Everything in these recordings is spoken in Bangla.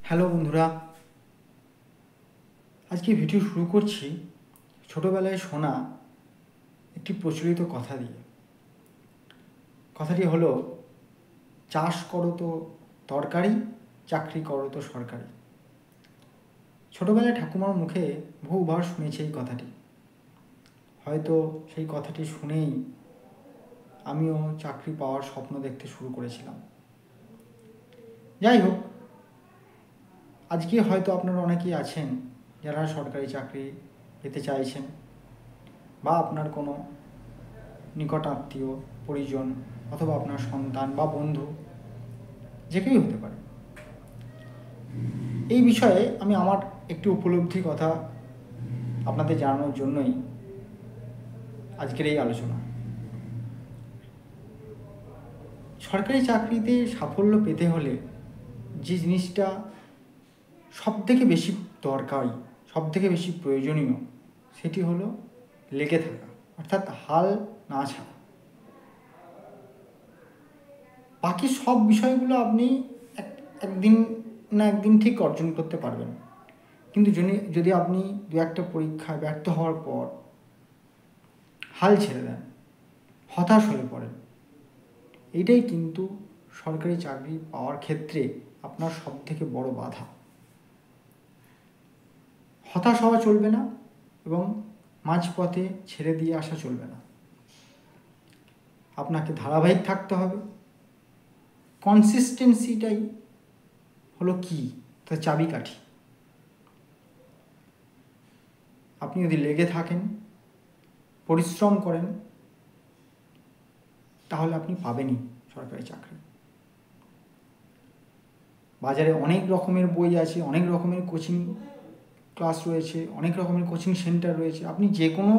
হ্যালো বন্ধুরা, আজকে ভিডিও শুরু করছি ছোটোবেলায় শোনা একটি প্রচলিত কথা দিয়ে। কথাটি হলো, চাষ করো তো তরকারি, চাকরি করো তো সরকারি। ছোটোবেলায় ঠাকুমার মুখে বহুবার শুনেছি এই কথাটি। হয়তো সেই কথাটি শুনেই আমিও চাকরি পাওয়ার স্বপ্ন দেখতে শুরু করেছিলাম। যাই হোক, আজকে হয়তো আপনারা অনেকেই আছেন যারা সরকারি চাকরি পেতে চাইছেন, বা আপনার কোনো নিকট আত্মীয়, পরিজন অথবা আপনার সন্তান বা বন্ধু, যে কেউই হতে পারে। এই বিষয়ে আমি আমার একটি উপলব্ধি কথা আপনাদের জানানোর জন্যই আজকের এই আলোচনা। সরকারি চাকরিতে সাফল্য পেতে হলে যে জিনিসটা সবথেকে বেশি দরকারি, সবথেকে বেশি প্রয়োজনীয়, সেটি হলো লেগে থাকা, অর্থাৎ হাল না ছাড়া। বাকি সব বিষয়গুলো আপনি একদিন না একদিন ঠিক অর্জন করতে পারবেন, কিন্তু যদি আপনি দু একটা পরীক্ষায় ব্যর্থ হওয়ার পর হাল ছেড়ে দেন, হতাশ হয়ে পড়েন, এটাই কিন্তু সরকারি চাকরি পাওয়ার ক্ষেত্রে আপনার সবথেকে বড় বাধা। হতাশ হওয়া চলবে না এবং মাঝপথে ছেড়ে দিয়ে আসা চলবে না। আপনাকে ধারাবাহিক থাকতে হবে। কনসিস্টেন্সিটাই হলো কি, তার চাবিকাঠি। আপনি যদি লেগে থাকেন, পরিশ্রম করেন, তাহলে আপনি পাবেনই সরকারি চাকরি। বাজারে অনেক রকমের বই আছে, অনেক রকমের কোচিং ক্লাস রয়েছে, অনেক রকমের কোচিং সেন্টার রয়েছে। আপনি যে কোনো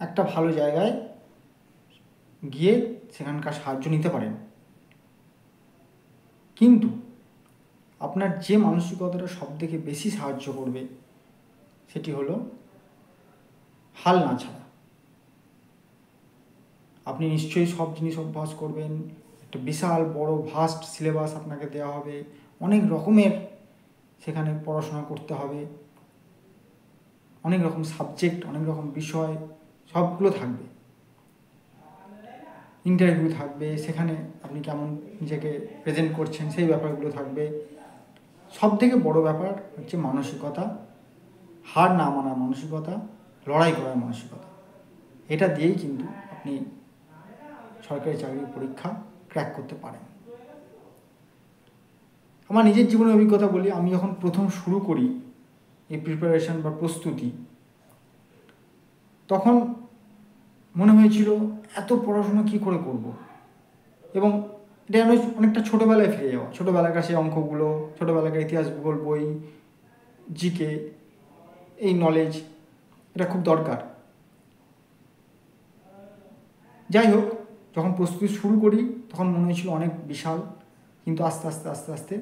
একটা ভালো জায়গায় গিয়ে সেখানকার সাহায্য নিতে পারেন, কিন্তু আপনার যে মানসিকতাটা সবথেকে বেশি সাহায্য করবে সেটি হলো হাল না ছাড়া। আপনি নিশ্চয়ই সব জিনিস অভ্যাস করবেন, একটা বিশাল বড় ভাস্ট সিলেবাস আপনাকে দেওয়া হবে, অনেক রকমের সেখানে পড়াশোনা করতে হবে, অনেক রকম সাবজেক্ট, অনেক রকম বিষয় সবগুলো থাকবে। ইন্টারভিউ থাকবে, সেখানে আপনি কেমন নিজেকে প্রেজেন্ট করছেন সেই ব্যাপারগুলো থাকবে। সবথেকে বড় ব্যাপার হচ্ছে মানসিকতা, হার না মানার মানসিকতা, লড়াই করার মানসিকতা। এটা দিয়েই কিন্তু আপনি সরকারি চাকরির পরীক্ষা ক্র্যাক করতে পারেন। আমার নিজের জীবনের অভিজ্ঞতা বলি, আমি যখন প্রথম শুরু করি এই প্রিপারেশন বা প্রস্তুতি, তখন মনে হয়েছিল এত পড়াশোনা কী করে করব, এবং এটা যেন অনেকটা ছোটোবেলায় ফিরে যাওয়া। ছোটোবেলাকার সেই অঙ্কগুলো, ছোটোবেলাকার ইতিহাস ভূগোল বই, জিকে, এই নলেজ, এটা খুব দরকার। যাই হোক, যখন প্রস্তুতি শুরু করি তখন মনে হয়েছিল অনেক বিশাল, কিন্তু আস্তে আস্তে আস্তে আস্তে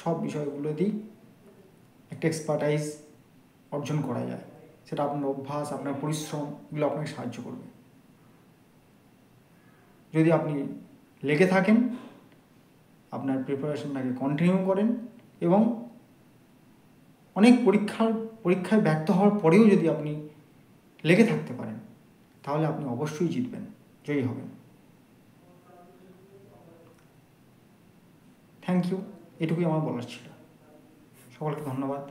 সব বিষয়গুলো দিয়েই একটা এক্সপার্টাইজ অর্জন করা যায়। সেটা আপনার অভ্যাস, আপনার পরিশ্রম, এগুলো আপনাকে সাহায্য করবে। যদি আপনি লেগে থাকেন, আপনার প্রিপারেশনটাকে কন্টিনিউ করেন, এবং অনেক পরীক্ষায় ব্যর্থ হওয়ার পরেও যদি আপনি লেগে থাকতে পারেন, তাহলে আপনি অবশ্যই জিতবেন, জয়ী হবেন। থ্যাংক ইউ, এটুকুই আমার বলার ছিল। সকলকে ধন্যবাদ।